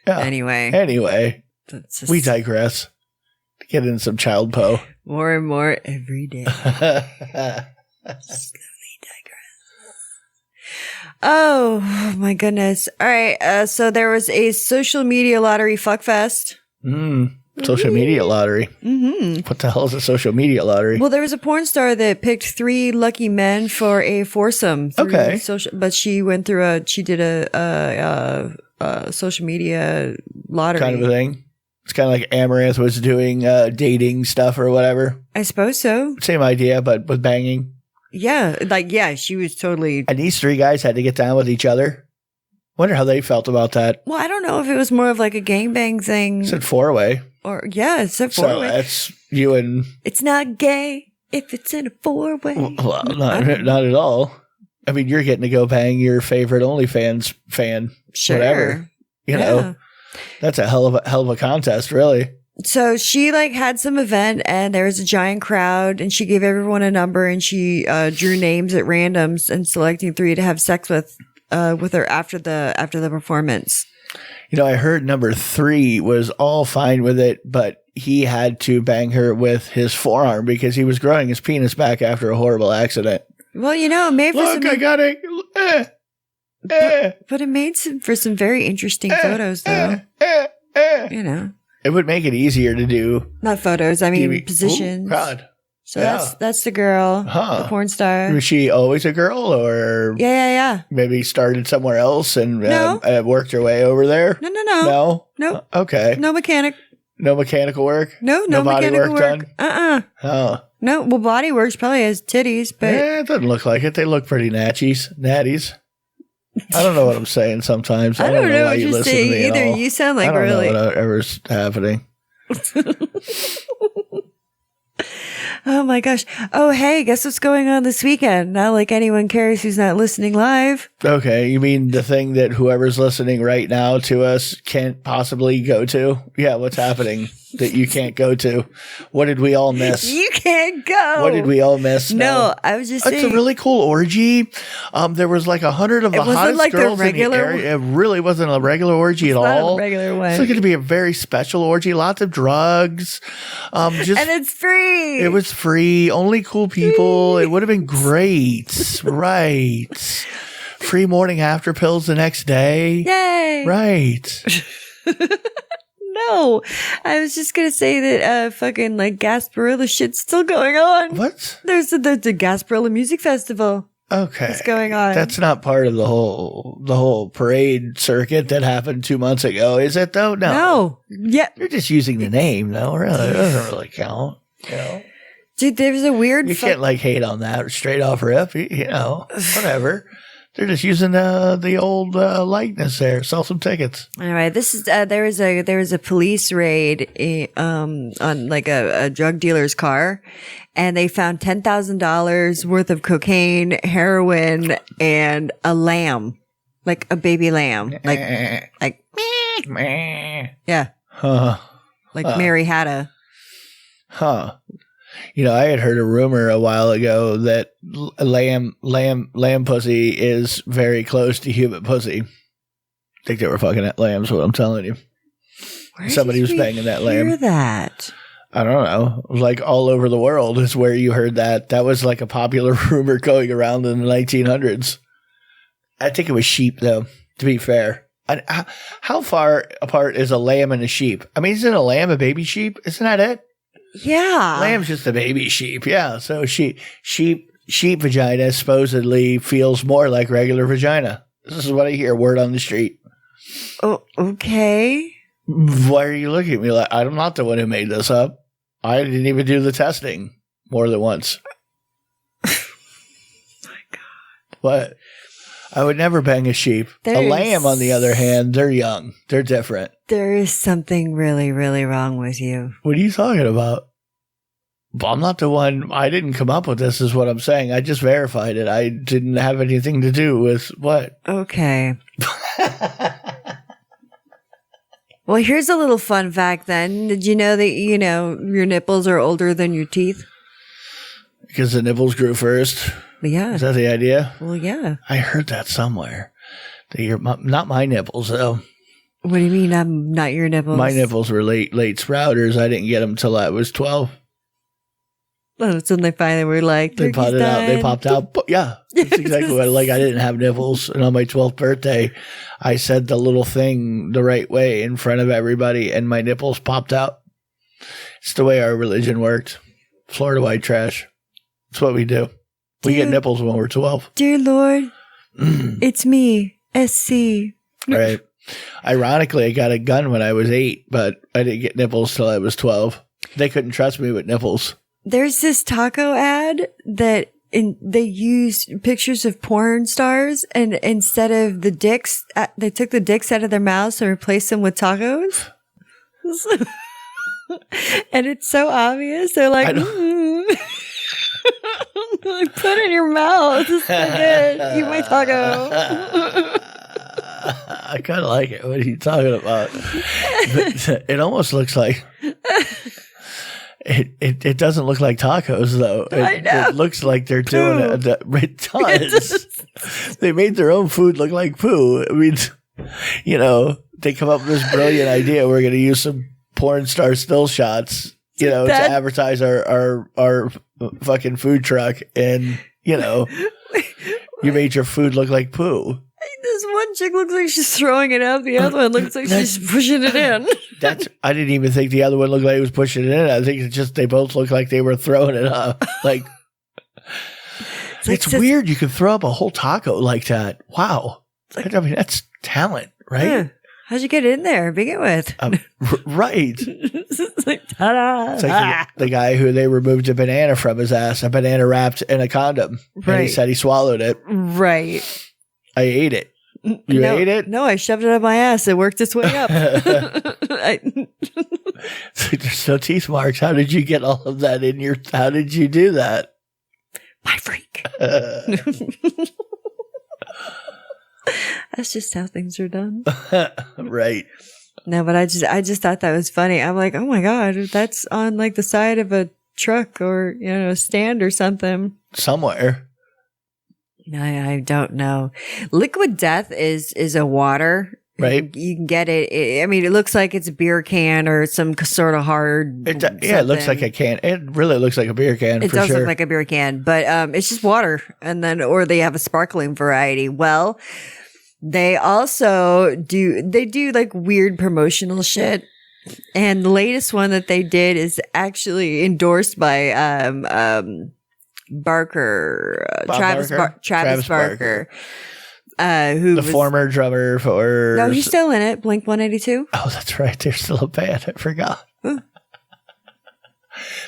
Yeah. Anyway. We digress. Get in some Child Po. More and more every day. Oh my goodness. All right. So there was a social media lottery fuckfest. Social media lottery. Mm-hmm. What the hell is a social media lottery? Well, there was a porn star that picked 3 lucky men for a foursome. Okay. But she went through she did a social media lottery. Kind of a thing. It's kind of like Amaranth was doing dating stuff or whatever. I suppose so. Same idea, but with banging. Yeah. Like, yeah, she was totally. And these three guys had to get down with each other. Wonder how they felt about that. Well, I don't know if it was more of like a gangbang thing. It said 4-way. Or, yeah, it said So 4-way. that's you and... It's not gay if it's in a 4-way. Well, not at all. I mean, you're getting to go bang your favorite OnlyFans fan. Sure. Whatever. You know, that's a hell of a contest, really. So she like had some event and there was a giant crowd and she gave everyone a number and she drew names at randoms and selecting 3 to have sex with her after the performance. You know, I heard number 3 was all fine with it, but he had to bang her with his forearm because he was growing his penis back after a horrible accident. Well, you know, it made for Look, I got it. But it made for some very interesting photos, though. You know. It would make it easier to do. Not photos, I mean positions. Oh, God. So that's the girl, the porn star. Was she always a girl, or Yeah. maybe started somewhere else and No. worked her way over there? No. Okay. No mechanic. No mechanical work? No body mechanical work. done? Oh. No, well, body works probably has titties, but it doesn't look like it. They look pretty natties. I don't know what I'm saying sometimes. I don't know why what you you're listen to saying me at either. all. You sound like I don't really. know whatever's happening. Oh my gosh. Oh, hey, guess what's going on this weekend? Not like anyone cares who's not listening live. Okay, you mean the thing that whoever's listening right now to us can't possibly go to? Yeah, what's happening that you can't go to? What did we all miss? You can't go. What did we all miss? No, I was just saying. It's a really cool orgy. There was like 100 of the hottest like the girls regular in the area. It really wasn't a regular orgy at not all. a regular one. It's going to be a very special orgy. Lots of drugs. And it's free. It was free. Only cool people. It would have been great. Right. Free morning after pills the next day. Yay. Right. No, I was just going to say that fucking like 𝓚𝓵𝓼𝓵𝓭 shit's still going on. What? There's the 𝓚𝓵𝓼𝓵 Music Festival. Okay. It's going on. That's not part of the whole parade circuit that happened 2 months ago, is it though? No. Yeah. You're just using the name though, really. It doesn't really count. You know? Dude, there's a weird. You can't like hate on that straight off rip, you know, whatever. They're just using the old likeness there. Sell some tickets. All right, this is there was a police raid on like a drug dealer's car, and they found $10,000 worth of cocaine, heroin, and a lamb, like a baby lamb, like yeah, like Mary had a. Huh. You know, I had heard a rumor a while ago that lamb pussy is very close to human pussy. I think they were fucking at lambs, what I'm telling you. Somebody was banging that lamb. Hear that? I don't know. Like all over the world is where you heard that. That was like a popular rumor going around in the 1900s. I think it was sheep, though, to be fair. How far apart is a lamb and a sheep? I mean, isn't a lamb a baby sheep? Isn't that it? Yeah. Lamb's just a baby sheep. Yeah. So sheep vagina supposedly feels more like regular vagina. This is what I hear word on the street. Oh, okay. Why are you looking at me like I'm not the one who made this up? I didn't even do the testing more than once. My God. What? I would never bang a sheep. A lamb, on the other hand, they're young. They're different. There is something really, really wrong with you. What are you talking about? I'm not the one. I didn't come up with this, is what I'm saying. I just verified it. I didn't have anything to do with what? Okay. Well, here's a little fun fact then. Did you know that, your nipples are older than your teeth? Because the nipples grew first. Yeah. Is that the idea? Well, yeah. I heard that somewhere. Not my nipples, though. What do you mean I'm not your nipples? My nipples were late sprouters. I didn't get them till I was 12. Oh, so they finally were like, They popped out. They popped out. Yeah, that's exactly what. Like I didn't have nipples, and on my 12th birthday, I said the little thing the right way in front of everybody, and my nipples popped out. It's the way our religion worked. Florida white trash. That's what we do. We get nipples when we're 12. Dear Lord, it's me, SC. Right. Ironically, I got a gun when I was 8, but I didn't get nipples till I was 12. They couldn't trust me with nipples. There's this taco ad that they used pictures of porn stars, and instead of the dicks, they took the dicks out of their mouths and replaced them with tacos. And it's so obvious. They're like, like, put it in your mouth. It's so good. Eat my taco. I kind of like it. What are you talking about? It almost looks like it doesn't look like tacos though. It looks like they're doing it. It does. They made their own food look like poo. I mean, they come up with this brilliant idea. We're going to use some porn star still shots, to advertise our fucking food truck, and you made your food look like poo. This one chick looks like she's throwing it out. The other one looks like she's pushing it in. I didn't even think the other one looked like he was pushing it in. I think it's just they both look like they were throwing it up. Like, it's weird. You can throw up a whole taco like that. Wow. I mean, that's talent, right? Yeah. How'd you get in there to begin with? Right. It's like, ta-da. It's like the guy who they removed a banana from his ass, a banana wrapped in a condom. Right. And he said he swallowed it. Right. I ate it. You ate it? No, I shoved it up my ass. It worked its way up. There's no teeth marks. How did you get all of that in your... How did you do that? My freak. That's just how things are done. Right. No, but I just thought that was funny. I'm like, oh my God, that's on like the side of a truck or, a stand or something. Somewhere. I don't know. Liquid Death is a water. Right. You can get it. I mean, it looks like it's a beer can or some sort of hard. It looks like a can. It really looks like a beer can. It does look like a beer can, but it's just water. And then, or they have a sparkling variety. Well, they also do like weird promotional shit. And the latest one that they did is actually endorsed by Travis Barker. Who was former drummer for... No, he's still in it. Blink 182. Oh, that's right. They're still a band. I forgot.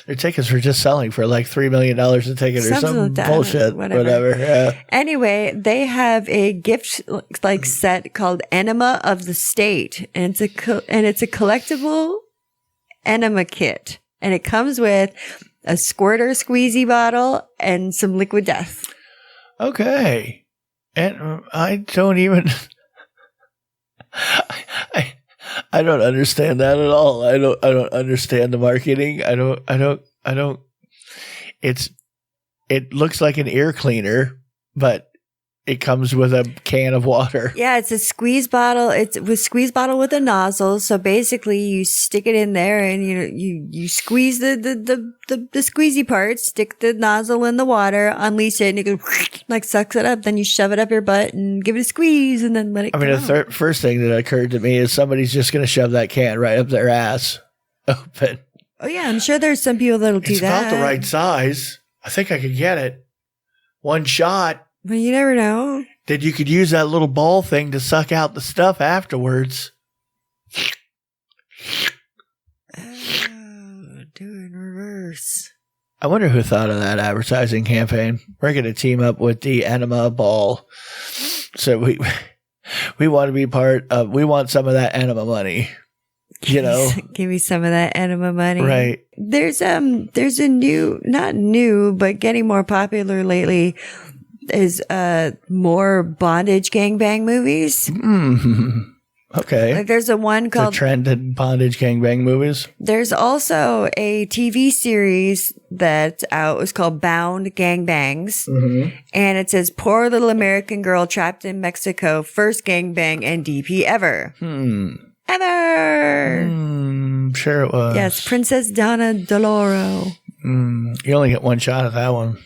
Their tickets were just selling for like $3 million a ticket or some bullshit. Whatever. Yeah. Anyway, they have a gift like set called Enema of the State, and it's a collectible enema kit, and it comes with a squirter squeezy bottle and some liquid death. Okay. And I don't even... I don't understand that at all. I don't understand the marketing. I don't. It looks like an ear cleaner, but it comes with a can of water. Yeah, it's a squeeze bottle. It's a squeeze bottle with a nozzle. So basically, you stick it in there, and you squeeze the squeezy part, stick the nozzle in the water, unleash it, and it goes like sucks it up. Then you shove it up your butt and give it a squeeze, and then let it. The first thing that occurred to me is somebody's just going to shove that can right up their ass, open. Oh yeah, I'm sure there's some people that'll do that. It's about the right size. I think I could get it. One shot. But you never know. Then you could use that little ball thing to suck out the stuff afterwards. Oh, do it in reverse. I wonder who thought of that advertising campaign. We're going to team up with the Enema ball. So we want to be part of, we want some of that Enema money. Give me some of that enema money. Right. There's a new, not new, but getting more popular lately is more bondage gangbang movies. Mm-hmm. Okay. Like there's a one called the trend in bondage gangbang movies. There's also a TV series that's out. It's called Bound Gangbangs. Mm-hmm. And it says poor little American girl trapped in Mexico, first gangbang and DP ever. Ever. Sure it was. Yes, Princess Donna Deloro. You only get one shot at that one.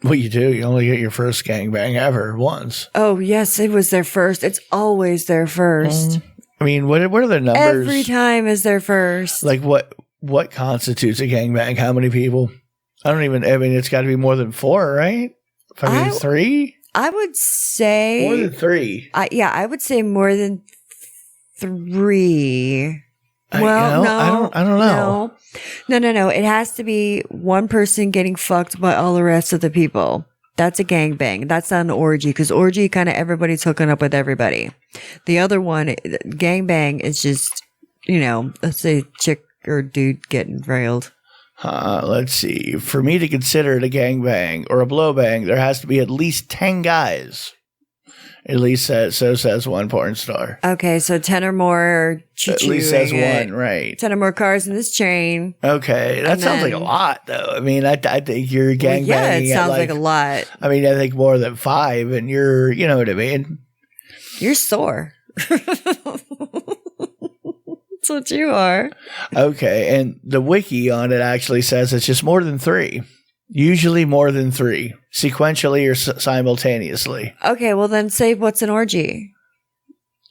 Well, you do. You only get your first gangbang ever once. Oh, yes. It was their first. It's always their first. I mean, what are the numbers? Every time is their first. Like what constitutes a gangbang? How many people? I mean, it's got to be more than 4, right? 3? I would say... More than 3. I would say more than 3. Well, no, I don't know. No. It has to be one person getting fucked by all the rest of the people. That's a gangbang. That's not an orgy, because orgy kind of everybody's hooking up with everybody. The other one, gangbang, is just, let's say chick or dude getting railed. Let's see. For me to consider it a gangbang or a blowbang, there has to be at least 10 guys. At least so says one porn star. Okay, so 10 or more. At least says one, right? 10 or more cars in this chain. Okay, that sounds like a lot, though. I mean, I think you're gangbanging. Yeah, it sounds like a lot. I mean, I think more than 5, and you're, you know what I mean? You're sore. That's what you are. Okay, and the wiki on it actually says it's just more than 3. Usually more than 3, sequentially or simultaneously. Okay, well then say what's an orgy?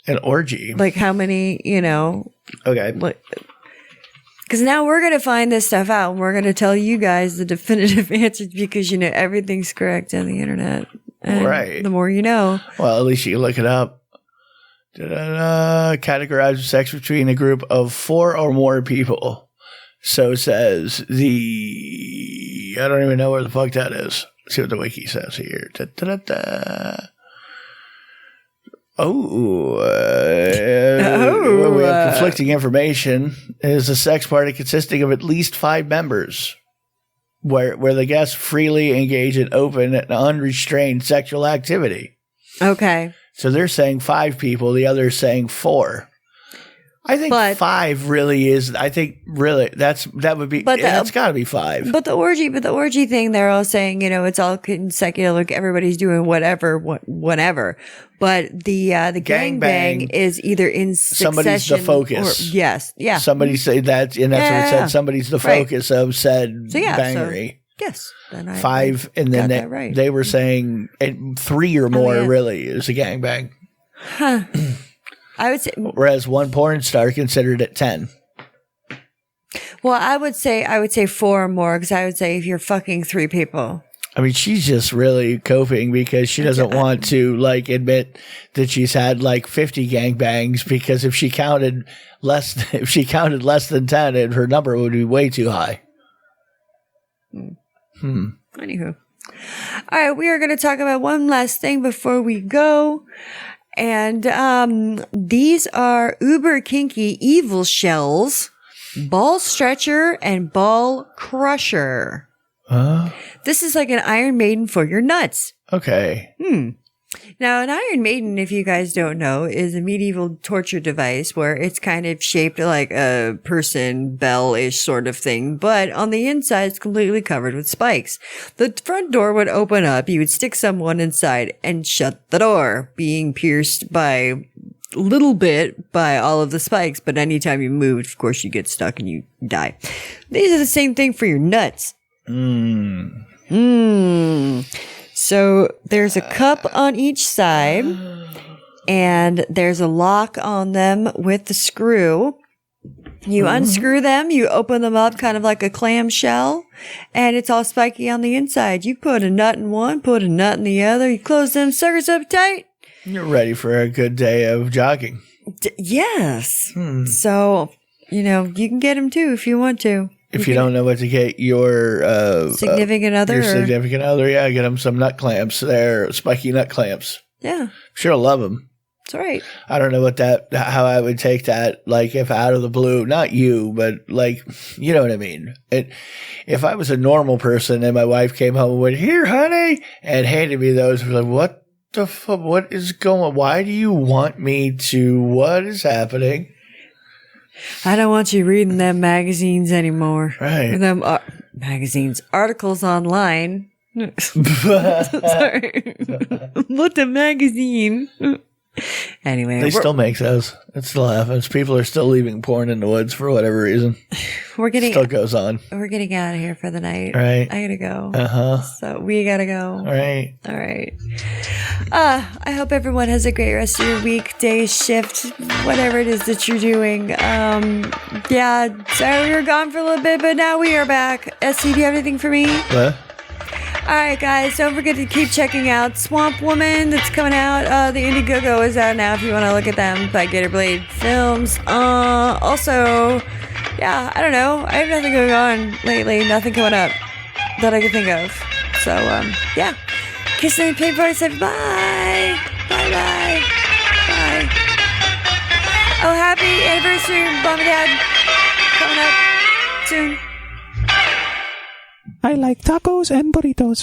An orgy? Like how many, Okay. Because now we're going to find this stuff out and we're going to tell you guys the definitive answers because, everything's correct on the internet. And right. The more you know. Well, at least you can look it up. Categorizes sex between a group of 4 or more people. So says I don't even know where the fuck that is. Let's see what the wiki says here. We have conflicting information. It is a sex party consisting of at least 5 members where the guests freely engage in open and unrestrained sexual activity. Okay. So they're saying 5 people. The other is saying 4. I think 5 really is. I think really that would be. That's got to be 5. But the orgy thing, they're all saying, it's all consecutive. Like everybody's doing whatever, whenever. But the gangbang is either in succession. Somebody's the focus. Yes, yeah. Somebody say that, and that's what it said. Somebody's the focus of said bangery. Yes. Then 5, and then they were saying 3 or more really is a gangbang. Huh. I would say, whereas one porn star considered it 10. Well, I would say 4 or more, because I would say if you're fucking 3 people. I mean, she's just really coping because she doesn't want to admit that she's had 50 gangbangs, because if she counted less than 10, her number would be way too high. Anywho. All right, we are going to talk about one last thing before we go. And these are uber kinky evil shells, ball stretcher, and ball crusher. This is like an Iron Maiden for your nuts. Okay. Now, an Iron Maiden, if you guys don't know, is a medieval torture device where it's kind of shaped like a person bell-ish sort of thing, but on the inside it's completely covered with spikes. The front door would open up, you would stick someone inside and shut the door, being pierced by little bit by all of the spikes, but anytime you moved, of course, you get stuck and you die. These are the same thing for your nuts. So there's a cup on each side, and there's a lock on them with the screw. You unscrew them, you open them up kind of like a clamshell, and it's all spiky on the inside. You put a nut in one, put a nut in the other, you close them suckers up tight. You're ready for a good day of jogging. Yes. So, you can get them too if you want to. If you don't know what to get your significant other, get them some nut clamps. They're spiky nut clamps. Yeah, sure, love them. That's right. I don't know how I would take that. If out of the blue, not you, but you know what I mean. If I was a normal person and my wife came home and went, "Here, honey," and handed me those, I was like, "What the fuck? What is going? Why do you want me to? What is happening?" I don't want you reading them magazines anymore. Right. Them magazines, articles online. Sorry. What the magazine? Anyway. They still make those. It still happens. People are still leaving porn in the woods for whatever reason. It still goes on. We're getting out of here for the night. Right. I gotta go. So we gotta go. All right. I hope everyone has a great rest of your week, day, shift, whatever it is that you're doing. Sorry we were gone for a little bit, but now we are back. SC, do you have anything for me? What? All right, guys, don't forget to keep checking out Swamp Woman that's coming out. The Indiegogo is out now if you want to look at them by Gatorblade Films. Also, yeah, I don't know. I have nothing going on lately. Nothing coming up that I can think of. So, yeah. Kiss and paint party. Say bye. Bye. Oh, happy anniversary, Mom and Dad. Coming up soon. I like tacos and burritos.